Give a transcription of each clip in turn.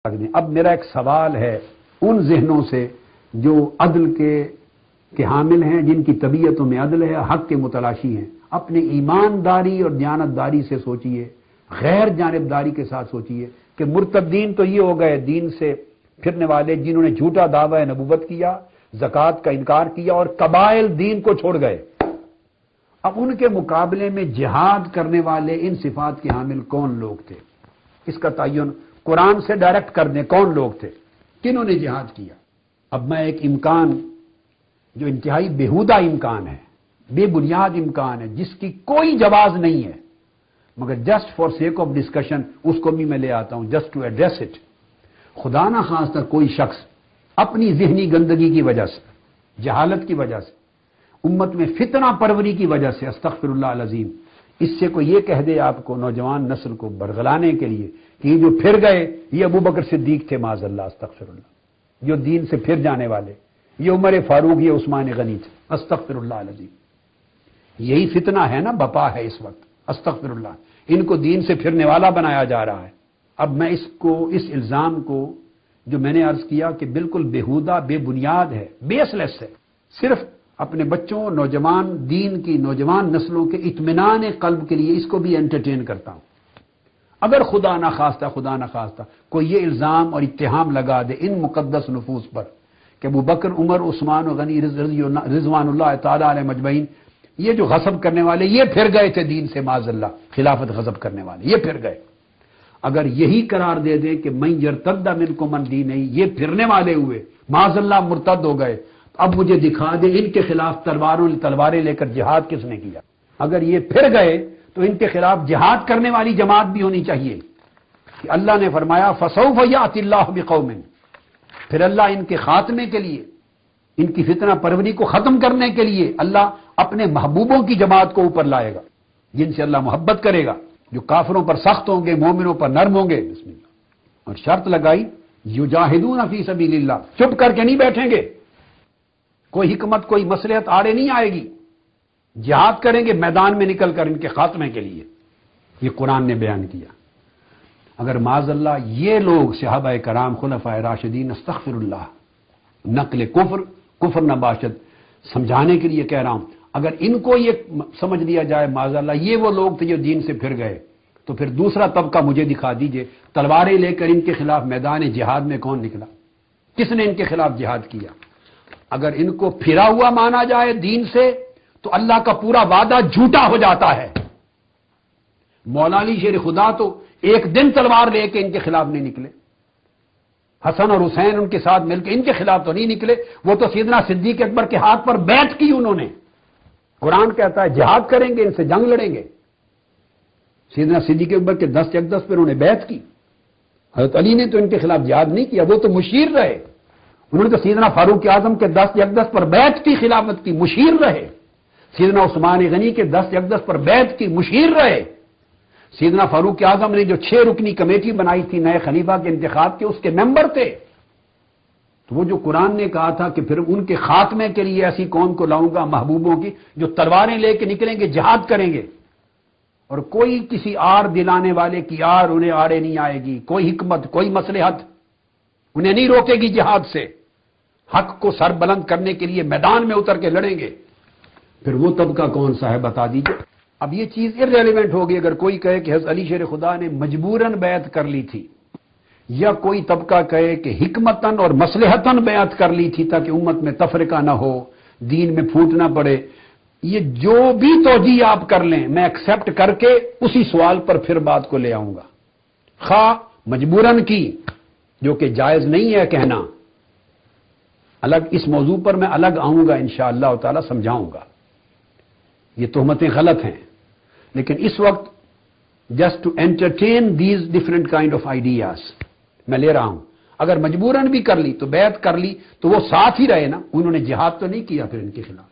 اب میرا ایک سوال ہے ان ذہنوں سے جو عدل کے حامل ہیں، جن کی طبیعتوں میں عدل ہے، حق کے متلاشی ہیں. اپنے ایمانداری اور دیانتداری سے سوچئے، غیر جانبداری کے ساتھ سوچئے کہ مرتدین تو یہ ہو گئے دین سے پھرنے والے جنہوں نے جھوٹا دعوی نبوت کیا، زکوٰۃ کا انکار کیا اور قبائل دین کو چھوڑ گئے. اب ان کے مقابلے میں جہاد کرنے والے ان صفات کے حامل کون لوگ تھے؟ اس کا تعین قرآن سے ڈائریکٹ کر دیں. کون لوگ تھے؟ کنہوں نے جہاد کیا؟ اب میں ایک امکان جو انتہائی بیہودہ امکان ہے، بے بنیاد امکان ہے، جس کی کوئی جواز نہیں ہے، مگر just for sake of discussion اس کو بھی میں لے آتا ہوں، جسٹ ٹو ایڈریس اٹ. خدا نہ خواستہ کوئی شخص اپنی ذہنی گندگی کی وجہ سے، جہالت کی وجہ سے، امت میں فتنہ پروری کی وجہ سے، استغفر اللہ العظیم، اس سے کوئی یہ کہہ دے آپ کو، نوجوان نسل کو برگلانے کے لیے کہ یہ جو پھر گئے یہ ابو بکر صدیق تھے، معاذ اللہ، استغفر اللہ، جو دین سے پھر جانے والے، یہ عمر فاروق، یہ عثمان غنی تھے، استغفر اللہ العظیم. یہی فتنہ ہے نا، بپا ہے اس وقت، استغفر اللہ. ان کو دین سے پھرنے والا بنایا جا رہا ہے. اب میں اس الزام کو جو میں نے عرض کیا کہ بالکل بیہودہ، بے بنیاد ہے، بیس لیس ہے، صرف اپنے بچوں، نوجوان دین کی نوجوان نسلوں کے اطمینان قلب کے لیے اس کو بھی انٹرٹین کرتا ہوں. اگر خدا نہ خواستہ کوئی یہ الزام اور اتہام لگا دے ان مقدس نفوس پر کہ ابو بکر، عمر، عثمان و غنی رضوان اللہ تعالی علیہ مجمعین، یہ جو غصب کرنے والے یہ پھر گئے تھے دین سے، معاذ اللہ، خلافت غصب کرنے والے یہ پھر گئے، اگر یہی قرار دے دیں کہ من یرتد منکم عن دینہ، یہ پھرنے والے ہوئے، معاذ اللہ مرتد ہو گئے، اب مجھے دکھا دے ان کے خلاف تلواریں لے کر جہاد کس نے کیا؟ اگر یہ پھر گئے تو ان کے خلاف جہاد کرنے والی جماعت بھی ہونی چاہیے کہ اللہ نے فرمایا فسوف یأتی اللہ بقوم، پھر اللہ ان کے خاتمے کے لیے، ان کی فتنہ پروری کو ختم کرنے کے لیے اللہ اپنے محبوبوں کی جماعت کو اوپر لائے گا، جن سے اللہ محبت کرے گا، جو کافروں پر سخت ہوں گے، مومنوں پر نرم ہوں گے. بسم اللہ. اور شرط لگائی یجاہدون فی سبیل اللہ، چپ کر کے نہیں بیٹھیں گے، کوئی حکمت، کوئی مصلحت آڑے نہیں آئے گی، جہاد کریں گے میدان میں نکل کر ان کے خاتمے کے لیے. یہ قرآن نے بیان کیا. اگر معاذ اللہ یہ لوگ صحابہ کرام، خلفائے راشدین، استغفر اللہ، نقل کفر نہ باشد، سمجھانے کے لیے کہہ رہا ہوں، اگر ان کو یہ سمجھ لیا جائے معاذ اللہ یہ وہ لوگ تھے جو دین سے پھر گئے، تو پھر دوسرا طبقہ مجھے دکھا دیجئے، تلواریں لے کر ان کے خلاف میدان جہاد میں کون نکلا؟ کس نے ان کے خلاف جہاد کیا؟ اگر ان کو پھرا ہوا مانا جائے دین سے تو اللہ کا پورا وعدہ جھوٹا ہو جاتا ہے. مولا علی شیر خدا تو ایک دن تلوار لے کے ان کے خلاف نہیں نکلے، حسن اور حسین ان کے ساتھ مل کے ان کے خلاف تو نہیں نکلے، وہ تو سیدنا صدیق اکبر کے ہاتھ پر بیعت کی انہوں نے. قرآن کہتا ہے جہاد کریں گے، ان سے جنگ لڑیں گے. سیدنا صدیق اکبر کے دست اقدس پر انہوں نے بیعت کی. حضرت علی نے تو ان کے خلاف جہاد نہیں کیا، وہ تو مشیر رہے. انہوں نے تو سیدنا فاروق اعظم کے دست اقدس پر بیعت کی، خلافت کی، مشیر رہے. سیدنا عثمان غنی کے دست اقدس پر بیعت کی، مشیر رہے. سیدنا فاروق اعظم نے جو 6 رکنی کمیٹی بنائی تھی نئے خلیفہ کے انتخاب کے، اس کے ممبر تھے. تو وہ جو قرآن نے کہا تھا کہ پھر ان کے خاتمے کے لیے ایسی قوم کو لاؤں گا محبوبوں کی جو تلواریں لے کے نکلیں گے، جہاد کریں گے، اور کوئی کسی آر دلانے والے کی آر انہیں آڑے نہیں آئے گی، کوئی حکمت، کوئی مصلحت انہیں نہیں روکے گی جہاد سے. حق کو سر بلند کرنے کے لیے میدان میں اتر کے لڑیں گے. پھر وہ طبقہ کون سا ہے بتا دیجئے. اب یہ چیز irrelevant ہوگی اگر کوئی کہے کہ حضرت علی شیر خدا نے مجبوراً بیعت کر لی تھی، یا کوئی طبقہ کہے کہ حکمتاً اور مصلحتاً بیعت کر لی تھی تاکہ امت میں تفرقہ نہ ہو، دین میں پھوٹ نہ پڑے. یہ جو بھی توجیہ آپ کر لیں میں ایکسپٹ کر کے اسی سوال پر پھر بات کو لے آؤں گا. خواہ مجبوراً کی، جو کہ جائز نہیں ہے کہنا، الگ اس موضوع پر میں الگ آؤں گا انشاءاللہ تعالی، سمجھاؤں گا. یہ تہمتیں غلط ہیں، لیکن اس وقت just to entertain these different kind of ideas میں لے رہا ہوں. اگر مجبوراً بھی کر لی تو بیعت کر لی تو وہ ساتھ ہی رہے نا، انہوں نے جہاد تو نہیں کیا پھر ان کے خلاف.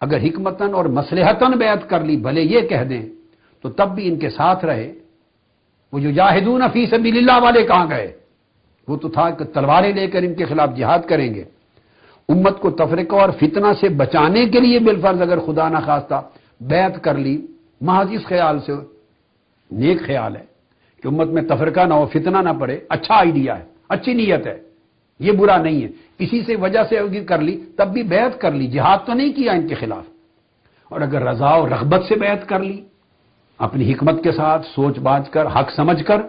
اگر حکمتاً اور مصلحتاً بیعت کر لی، بھلے یہ کہہ دیں، تو تب بھی ان کے ساتھ رہے. وہ جو یجاہدون فی سبیل اللہ والے کہاں گئے؟ وہ تو تھا کہ تلواریں لے کر ان کے خلاف جہاد کریں گے. امت کو تفرقہ اور فتنہ سے بچانے کے لیے بالفرض اگر خدا نہ خواستہ بیعت کر لی، محض اس خیال سے، نیک خیال ہے کہ کہ امت میں تفرقہ نہ ہو، فتنہ نہ پڑے، اچھا آئیڈیا ہے، اچھی نیت ہے، یہ برا نہیں ہے، اسی سے وجہ سے کر لی، تب بھی بیعت کر لی، جہاد تو نہیں کیا ان کے خلاف۔ اور اگر رضا و رغبت سے بیعت کر لی، اپنی حکمت کے ساتھ سوچ باچ کر، حق سمجھ کر،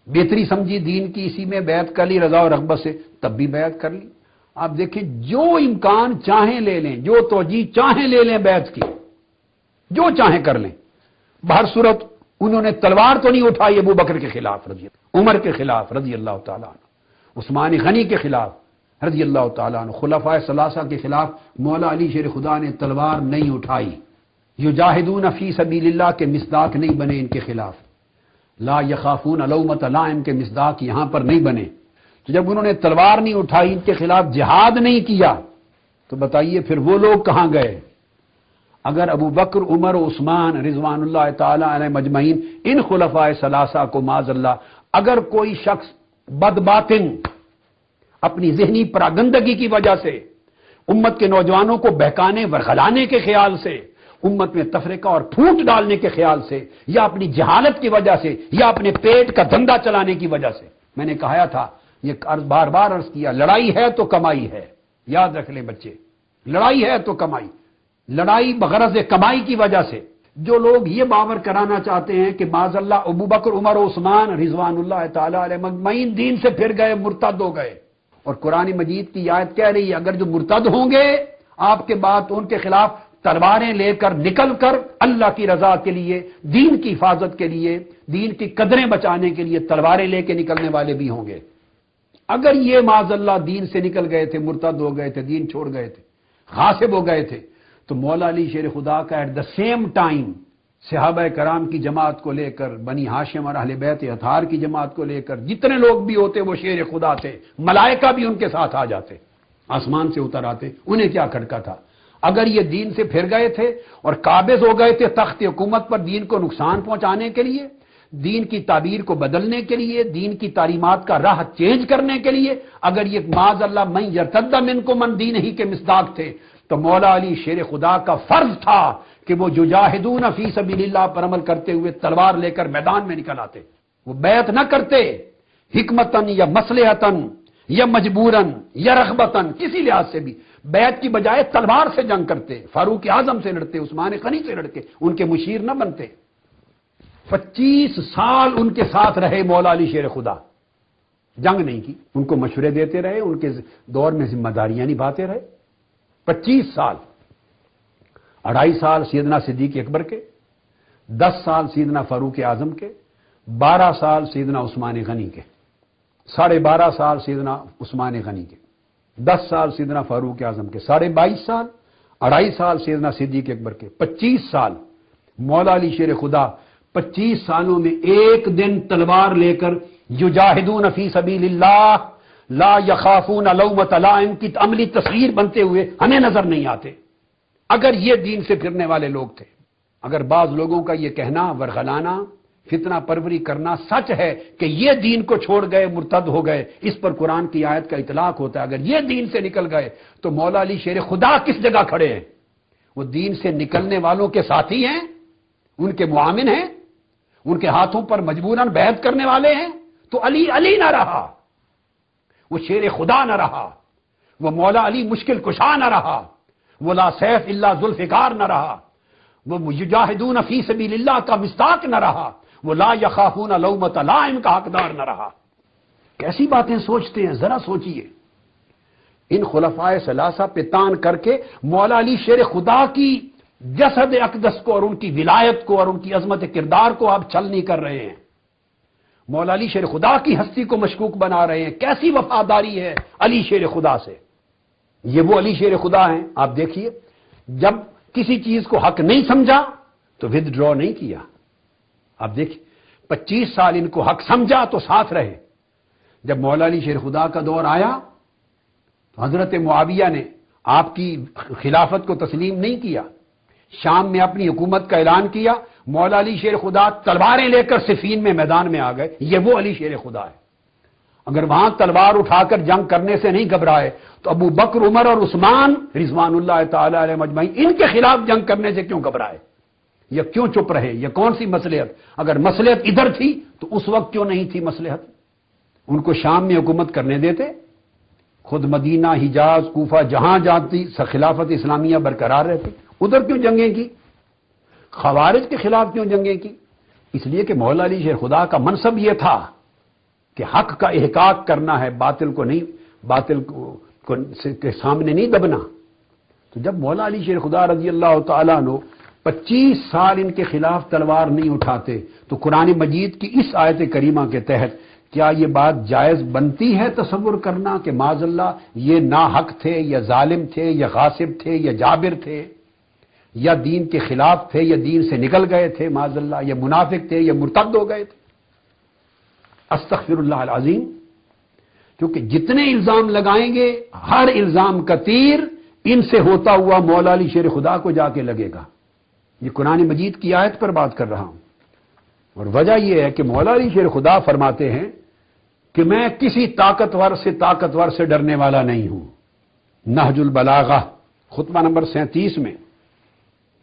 بہتری سمجھی دین کی، اسی میں بیعت کر لی رضا و رغبت سے، تب بھی بیعت کر لی۔ آپ دیکھیں جو امکان چاہیں لے لیں، جو توجیہ چاہیں لے لیں بیعت کی، جو چاہیں کر لیں، بہر صورت انہوں نے تلوار تو نہیں اٹھائی ابو بکر کے خلاف رضی اللہ، عمر کے خلاف رضی اللہ تعالیٰ عنہ، عثمان غنی کے خلاف رضی اللہ تعالیٰ عنہ، خلفائے ثلاثہ کے خلاف مولا علی شیر خدا نے تلوار نہیں اٹھائی۔ یجاہدون فی سبیل اللہ کے مصداق نہیں بنے ان کے خلاف، لا یخافون لومۃ لائم کے مصداق یہاں پر نہیں بنے۔ تو جب انہوں نے تلوار نہیں اٹھائی، ان کے خلاف جہاد نہیں کیا، تو بتائیے پھر وہ لوگ کہاں گئے؟ اگر ابو بکر، عمر و عثمان رضوان اللہ تعالی علیہ مجمعین، ان خلفائے ثلاثہ کو معاذ اللہ اگر کوئی شخص بدباطن اپنی ذہنی پراگندگی کی وجہ سے، امت کے نوجوانوں کو بہکانے ورغلانے کے خیال سے، امت میں تفرقہ اور پھوٹ ڈالنے کے خیال سے، یا اپنی جہالت کی وجہ سے، یا اپنے پیٹ کا دھندا چلانے کی وجہ سے، میں نے کہا تھا، یہ بار بار عرض کیا، لڑائی ہے تو کمائی ہے، یاد رکھ لیں بچے، لڑائی ہے تو کمائی، لڑائی بغرض کمائی کی وجہ سے۔ جو لوگ یہ باور کرانا چاہتے ہیں کہ معاذ اللہ ابو بکر، عمر و عثمان رضوان اللہ تعالی علیہ مجمعین دین سے پھر گئے، مرتد ہو گئے، اور قرآن مجید کی آیت کہہ رہی ہے اگر جو مرتد ہوں گے آپ کے بعد تو ان کے خلاف تلواریں لے کر نکل کر اللہ کی رضا کے لیے، دین کی حفاظت کے لیے، دین کی قدریں بچانے کے لیے تلواریں لے کے نکلنے والے بھی ہوں گے۔ اگر یہ معاذ اللہ دین سے نکل گئے تھے، مرتد ہو گئے تھے، دین چھوڑ گئے تھے، غاصب ہو گئے تھے، تو مولا علی شیر خدا کا ایٹ دا سیم ٹائم صحابہ کرام کی جماعت کو لے کر، بنی ہاشم اور اہل بیت اطہار کی جماعت کو لے کر جتنے لوگ بھی ہوتے وہ شیر خدا تھے، ملائکہ بھی ان کے ساتھ آ جاتے، آسمان سے اتر آتے، انہیں کیا کھٹکا تھا؟ اگر یہ دین سے پھر گئے تھے اور قابض ہو گئے تھے تخت حکومت پر دین کو نقصان پہنچانے کے لیے، دین کی تعبیر کو بدلنے کے لیے، دین کی تعلیمات کا راہ چینج کرنے کے لیے، اگر یہ معاذ اللہ من یرتد منکم عن دینہ کے مصداق تھے، تو مولا علی شیر خدا کا فرض تھا کہ وہ یجاہدون فی سبیل اللہ پر عمل کرتے ہوئے تلوار لے کر میدان میں نکل آتے، وہ بیعت نہ کرتے، حکمتن یا مصلحتن یا مجبورن یا رغبتن، کسی لحاظ سے بھی بیعت کی بجائے تلوار سے جنگ کرتے، فاروق اعظم سے لڑتے، عثمان غنی سے لڑتے، ان کے مشیر نہ بنتے۔ 25 سال ان کے ساتھ رہے مولا علی شیر خدا، جنگ نہیں کی، ان کو مشورے دیتے رہے، ان کے دور میں ذمہ داریاں نبھاتے رہے۔ 25 سال، 2.5 سال سیدنا صدیق اکبر کے، 10 سال سیدنا فاروق اعظم کے، 12 سال سیدنا عثمان غنی کے، 12.5 سال سیدنا عثمان غنی کے، 10 سال سیدنا فاروق اعظم کے، 22.5 سال، 2.5 سال سیدنا صدیق اکبر کے، 25 سال مولا علی شیر خدا 25 سالوں میں ایک دن تلوار لے کر یجاہدون فی سبیل اللہ لا یخافون لومۃ لائم کی عملی تصویر بنتے ہوئے ہمیں نظر نہیں آتے، اگر یہ دین سے پھرنے والے لوگ تھے۔ اگر بعض لوگوں کا یہ کہنا، ورغلانا، فتنہ پروری کرنا سچ ہے کہ یہ دین کو چھوڑ گئے، مرتد ہو گئے، اس پر قرآن کی آیت کا اطلاق ہوتا ہے، اگر یہ دین سے نکل گئے تو مولا علی شیر خدا کس جگہ کھڑے ہیں؟ وہ دین سے نکلنے والوں کے ساتھی ہیں، ان کے معاون ہیں، ان کے ہاتھوں پر مجبوراً بیعت کرنے والے ہیں، تو علی علی نہ رہا، وہ شیر خدا نہ رہا، وہ مولا علی مشکل کشا نہ رہا، وہ لا سیف الا ذوالفقار نہ رہا، وہ یجاہدون فی سبیل اللہ کا مصداق نہ رہا، وہ لا یخافون لومۃ لائم کا حقدار نہ رہا۔ کیسی باتیں سوچتے ہیں، ذرا سوچئے۔ ان خلفائے ثلاثہ پہ تان کر کے مولا علی شیر خدا کی جسد اقدس کو اور ان کی ولایت کو اور ان کی عظمت کردار کو آپ چھل نہیں کر رہے ہیں، مولا علی شیر خدا کی ہستی کو مشکوک بنا رہے ہیں۔ کیسی وفاداری ہے علی شیر خدا سے، یہ وہ علی شیر خدا ہیں۔ آپ دیکھیے، جب کسی چیز کو حق نہیں سمجھا تو ود ڈرا نہیں کیا۔ آپ دیکھیے 25 سال ان کو حق سمجھا تو ساتھ رہے، جب مولا علی شیر خدا کا دور آیا تو حضرت معاویہ نے آپ کی خلافت کو تسلیم نہیں کیا، شام میں اپنی حکومت کا اعلان کیا، مولا علی شیر خدا تلواریں لے کر صفین میں میدان میں آ گئے، یہ وہ علی شیر خدا ہے۔ اگر وہاں تلوار اٹھا کر جنگ کرنے سے نہیں گھبرائے تو ابو بکر، عمر اور عثمان رضوان اللہ تعالی علیہ مجمعین ان کے خلاف جنگ کرنے سے کیوں گھبرائے؟ یا کیوں چپ رہے؟ یا کون سی مصلحت؟ اگر مصلحت ادھر تھی تو اس وقت کیوں نہیں تھی مصلحت؟ ان کو شام میں حکومت کرنے دیتے، خود مدینہ، حجاز، کوفہ جہاں جاتی خلافت اسلامیہ برقرار رہتی، ادھر کیوں جنگیں کی؟ خوارج کے خلاف کیوں جنگیں کی؟ اس لیے کہ مولا علی شیر خدا کا منصب یہ تھا کہ حق کا احقاق کرنا ہے، باطل کو نہیں، باطل کے سامنے نہیں دبنا۔ تو جب مولا علی شیر خدا رضی اللہ تعالیٰ عنہ 25 سال ان کے خلاف تلوار نہیں اٹھاتے، تو قرآن مجید کی اس آیت کریمہ کے تحت کیا یہ بات جائز بنتی ہے تصور کرنا کہ معاذ اللہ یہ ناحق تھے یا ظالم تھے یا غاصب تھے یا جابر تھے یا دین کے خلاف تھے یا دین سے نکل گئے تھے معاذ اللہ، یا منافق تھے یا مرتد ہو گئے تھے؟ استغفر اللہ العظیم۔ کیونکہ جتنے الزام لگائیں گے ہر الزام کا تیر ان سے ہوتا ہوا مولا علی شیر خدا کو جا کے لگے گا۔ یہ قرآن مجید کی آیت پر بات کر رہا ہوں، اور وجہ یہ ہے کہ مولا علی شیر خدا فرماتے ہیں کہ میں کسی طاقتور سے ڈرنے والا نہیں ہوں۔ نہج البلاغہ خطبہ نمبر 37 میں،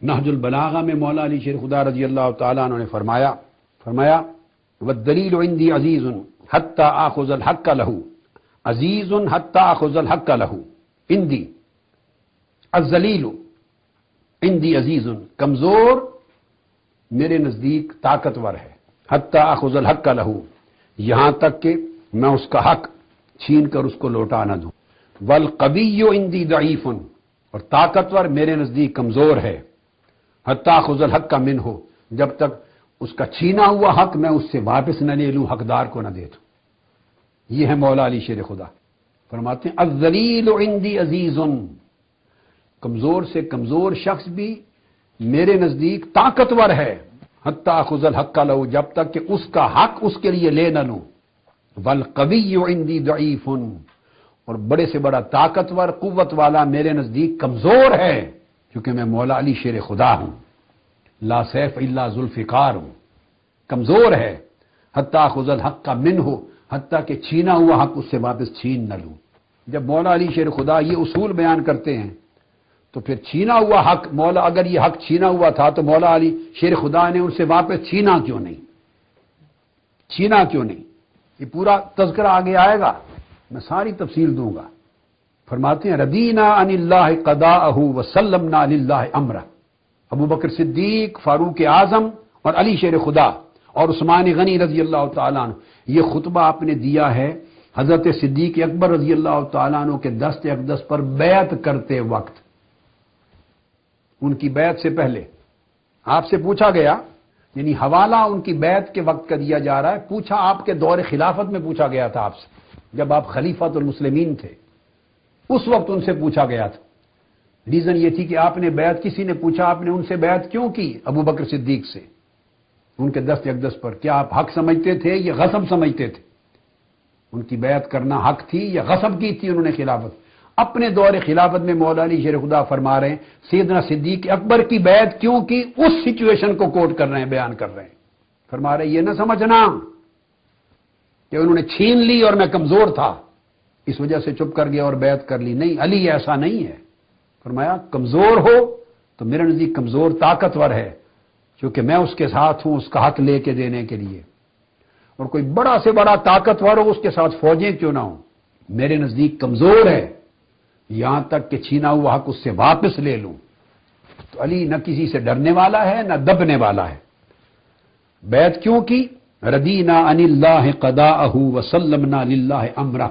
نہج البلاغہ میں مولا علی شیر خدا رضی اللہ تعالیٰ عنہ نے فرمایا والدلیل عندی عزیز حتی آخذ الحق لہ، عزیز حتی آخذ الحق لہ، عندی الذلیل عندی عزیز، کمزور میرے نزدیک طاقتور ہے، حتی آخذ الحق لہ، یہاں تک کہ میں اس کا حق چھین کر اس کو لوٹا نہ دوں، والقوی عندی ضعیف، اور طاقتور میرے نزدیک کمزور ہے، حتی آخذ الحق منہ، جب تک اس کا چھینا ہوا حق میں اس سے واپس نہ لے لوں، حقدار کو نہ دے دوں۔ یہ ہے مولا علی شیر خدا، فرماتے ہیں الذلیل عندی عزیز، کمزور سے کمزور شخص بھی میرے نزدیک طاقتور ہے، حتی آخذ الحق لہ، جب تک کہ اس کا حق اس کے لیے لے نہ لوں، والقوی عندی ضعیف، اور بڑے سے بڑا طاقتور قوت والا میرے نزدیک کمزور ہے، کیونکہ میں مولا علی شیر خدا ہوں، لا سیف الا ذوالفقار ہوں، کمزور ہے، حتی آخذ الحق منہ، حتیٰ کہ چھینا ہوا حق اس سے واپس چھین نہ لوں۔ جب مولا علی شیر خدا یہ اصول بیان کرتے ہیں تو پھر چھینا ہوا حق، مولا اگر یہ حق چھینا ہوا تھا تو مولا علی شیر خدا نے ان سے واپس چھینا کیوں نہیں؟ یہ پورا تذکرہ آگے آئے گا، میں ساری تفصیل دوں گا۔ فرماتے ہیں رضینا عن اللہ قضاءہ وسلمنا للہ امرہ، ابو بکر صدیق، فاروق اعظم اور علی شیر خدا اور عثمان غنی رضی اللہ تعالیٰ عنہ، یہ خطبہ آپ نے دیا ہے حضرت صدیق اکبر رضی اللہ تعالیٰ عنہ کے دست اقدس پر بیعت کرتے وقت، ان کی بیعت سے پہلے آپ سے پوچھا گیا، یعنی حوالہ ان کی بیعت کے وقت کا دیا جا رہا ہے، پوچھا آپ کے دور خلافت میں پوچھا گیا تھا آپ سے، جب آپ خلیفۃ المسلمین تھے اس وقت ان سے پوچھا گیا تھا۔ ریزن یہ تھی کہ آپ نے بیعت، کسی نے پوچھا آپ نے ان سے بیعت کیوں کی ابو بکر صدیق سے ان کے دست اقدس پر؟ کیا آپ حق سمجھتے تھے یا غصب سمجھتے تھے؟ ان کی بیعت کرنا حق تھی یا غصب کی تھی انہوں نے خلافت؟ اپنے دور خلافت میں مولا علی شیر خدا فرما رہے ہیں سیدنا صدیق اکبر کی بیعت کیوں کی، اس سچویشن کو کوٹ کر رہے ہیں، بیان کر رہے ہیں، فرما رہے ہیں یہ نہ سمجھنا کہ انہوں نے چھین لی اور میں کمزور تھا اس وجہ سے چپ کر گیا اور بیعت کر لی، نہیں، علی ایسا نہیں ہے۔ فرمایا کمزور ہو تو میرے نزدیک کمزور طاقتور ہے، کیونکہ میں اس کے ساتھ ہوں اس کا حق لے کے دینے کے لیے، اور کوئی بڑا سے بڑا طاقتور ہو اس کے ساتھ فوجیں کیوں نہ ہوں، میرے نزدیک کمزور ہے، یہاں تک کہ چھینا ہوا حق اس سے واپس لے لوں۔ تو علی نہ کسی سے ڈرنے والا ہے نہ دبنے والا ہے۔ بیعت کیوں کی؟ رضینا عن اللہ قضاءہ وسلمنا للہ امرہ،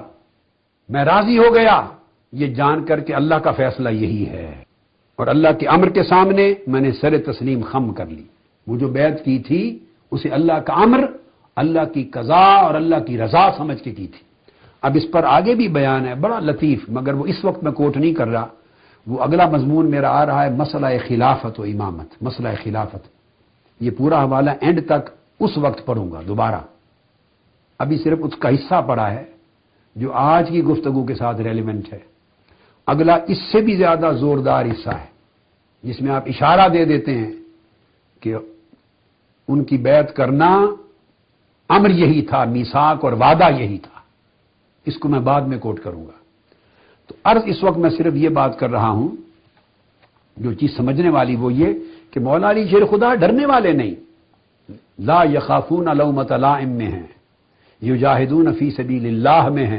میں راضی ہو گیا یہ جان کر کے اللہ کا فیصلہ یہی ہے، اور اللہ کے امر کے سامنے میں نے سر تسلیم خم کر لی۔ وہ جو بیعت کی تھی اسے اللہ کا امر، اللہ کی قضا اور اللہ کی رضا سمجھ کے کی تھی۔ اب اس پر آگے بھی بیان ہے بڑا لطیف، مگر وہ اس وقت میں کوٹ نہیں کر رہا، وہ اگلا مضمون میرا آ رہا ہے مسئلہ خلافت و امامت، مسئلہ خلافت، یہ پورا حوالہ اینڈ تک اس وقت پڑھوں گا دوبارہ، ابھی صرف اس کا حصہ پڑھا ہے جو آج کی گفتگو کے ساتھ ریلیونٹ ہے۔ اگلا اس سے بھی زیادہ زوردار حصہ ہے جس میں آپ اشارہ دے دیتے ہیں کہ ان کی بیعت کرنا امر یہی تھا، میثاق اور وعدہ یہی تھا، اس کو میں بعد میں کوٹ کروں گا۔ تو عرض اس وقت میں صرف یہ بات کر رہا ہوں جو چیز سمجھنے والی وہ یہ کہ مولا علی شیر خدا ڈرنے والے نہیں، لا یخافون لومۃ لائم میں ہیں، یجاہدون فی سبیل اللہ میں ہیں،